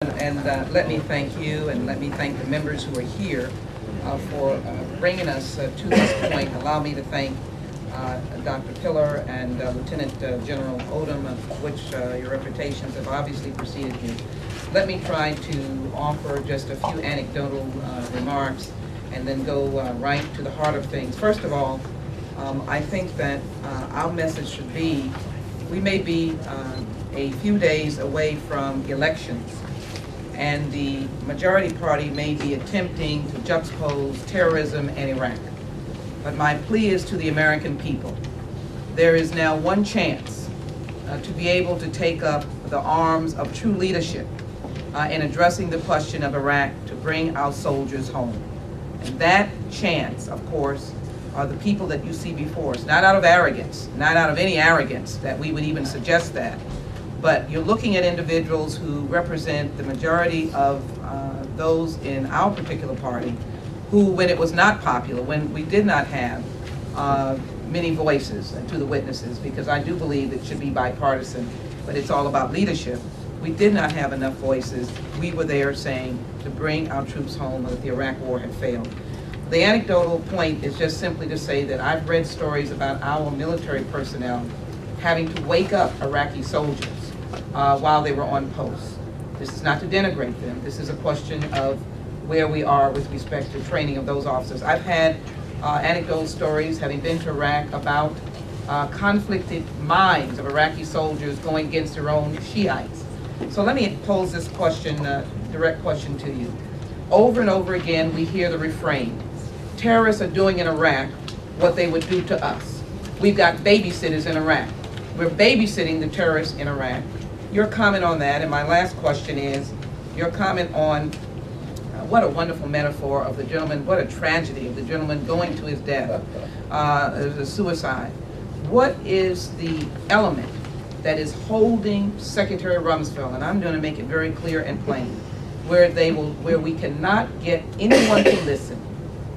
And let me thank you and let me thank the members who are here for bringing us to this point. Allow me to thank Dr. Pillar and Lieutenant General Odom, of which your reputations have obviously preceded you. Let me try to offer just a few anecdotal remarks and then go right to the heart of things. First of all, I think that our message should be, we may be a few days away from elections, and the majority party may be attempting to juxtapose terrorism and Iraq. But my plea is to the American people. There is now one chance to be able to take up the arms of true leadership in addressing the question of Iraq to bring our soldiers home. And that chance, of course, are the people that you see before us, not out of arrogance, not out of any arrogance that we would even suggest that, but you're looking at individuals who represent the majority of those in our particular party who, when it was not popular, when we did not have many voices to the witnesses, because I do believe it should be bipartisan, but it's all about leadership. We did not have enough voices. We were there saying to bring our troops home, that the Iraq War had failed. The anecdotal point is just simply to say that I've read stories about our military personnel having to wake up Iraqi soldiers while they were on post. This is not to denigrate them. This is a question of where we are with respect to training of those officers. I've had anecdotal stories, having been to Iraq, about conflicted minds of Iraqi soldiers going against their own Shiites. So let me pose this question, direct question to you. Over and over again, we hear the refrain, terrorists are doing in Iraq what they would do to us. We've got babysitters in Iraq. We're babysitting the terrorists in Iraq. Your comment on that, and my last question is, your comment on what a wonderful metaphor of the gentleman, what a tragedy of the gentleman going to his death, a suicide. What is the element that is holding Secretary Rumsfeld, and I'm going to make it very clear and plain, where we cannot get anyone to listen,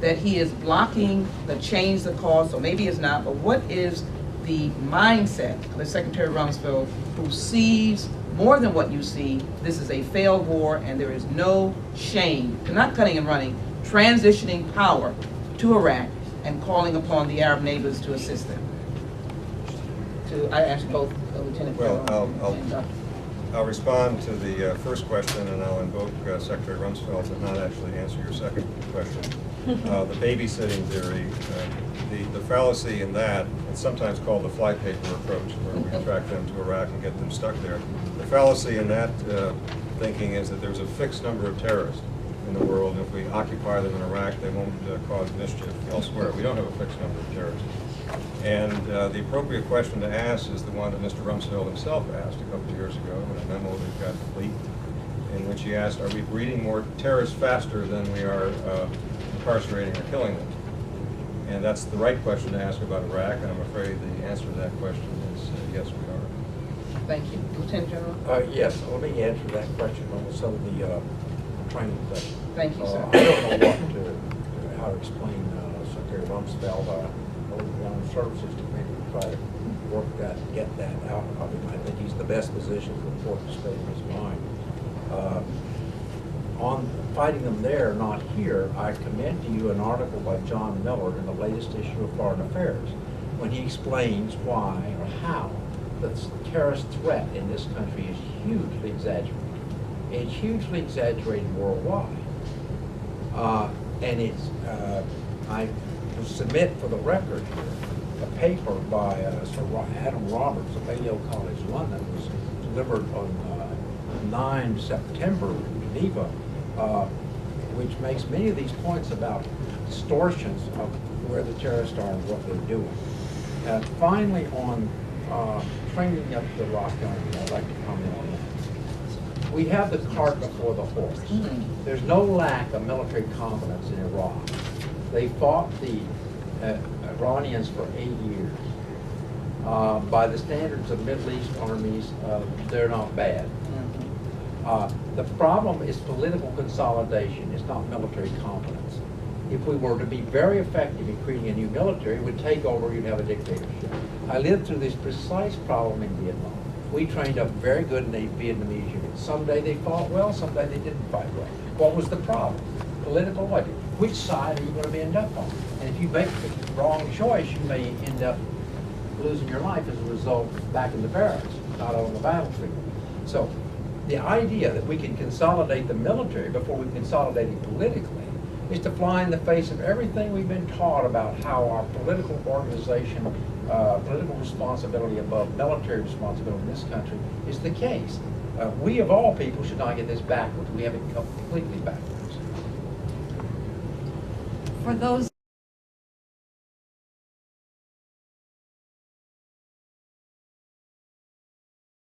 that he is blocking the change the cause, or maybe it's not, but what is the mindset of the Secretary Rumsfeld, who sees more than what you see? This is a failed war, and there is no shame to not cutting and running, transitioning power to Iraq and calling upon the Arab neighbors to assist them. I ask both Lieutenant General and I'll respond to the first question, and I'll invoke Secretary Rumsfeld to not actually answer your second question. The babysitting theory, the fallacy in that, it's sometimes called the flypaper approach, where we track them to Iraq and get them stuck there. The fallacy in that thinking is that there's a fixed number of terrorists in the world, and if we occupy them in Iraq, they won't cause mischief elsewhere. We don't have a fixed number of terrorists. And the appropriate question to ask is the one that Mr. Rumsfeld himself asked a couple of years ago in a memo that got leaked, in which he asked, are we breeding more terrorists faster than we are incarcerating or killing them? And that's the right question to ask about Iraq, and I'm afraid the answer to that question is yes, we are. thank you. Lieutenant General? Yes, let me answer that question on some of the training question. Thank you, sir. I don't know how to explain Secretary Rumsfeld. The Services Committee to try to work that, get that out of him. I think he's the best position to report the state of his mind. On fighting them there, not here, I commend to you an article by John Miller in the latest issue of Foreign Affairs, when he explains why or how the terrorist threat in this country is hugely exaggerated. It's hugely exaggerated worldwide. And it's, I will submit for the record here a paper by Sir Adam Roberts of Balliol College, London, was delivered on 9 September in Geneva, which makes many of these points about distortions of where the terrorists are and what they're doing. Finally, on training up the Iraq Army, I'd like to comment on that. We have the cart before the horse. There's no lack of military competence in Iraq. They fought the Iranians for 8 years. By the standards of Middle East armies, they're not bad. The problem is political consolidation. It's not military competence. If we were to be very effective in creating a new military, it would take over, you'd have a dictatorship. I lived through this precise problem in Vietnam. We trained up very good in the Vietnamese units. Someday they fought well, someday they didn't fight well. What was the problem? Political logic. Which side are you going to end up on? And if you make the wrong choice, you may end up losing your life as a result back in the barracks, not on the battlefield. So the idea that we can consolidate the military before we consolidate it politically is to fly in the face of everything we've been taught about how our political organization, political responsibility above military responsibility in this country is the case. We of all people should not get this backwards. We have it completely backwards. For those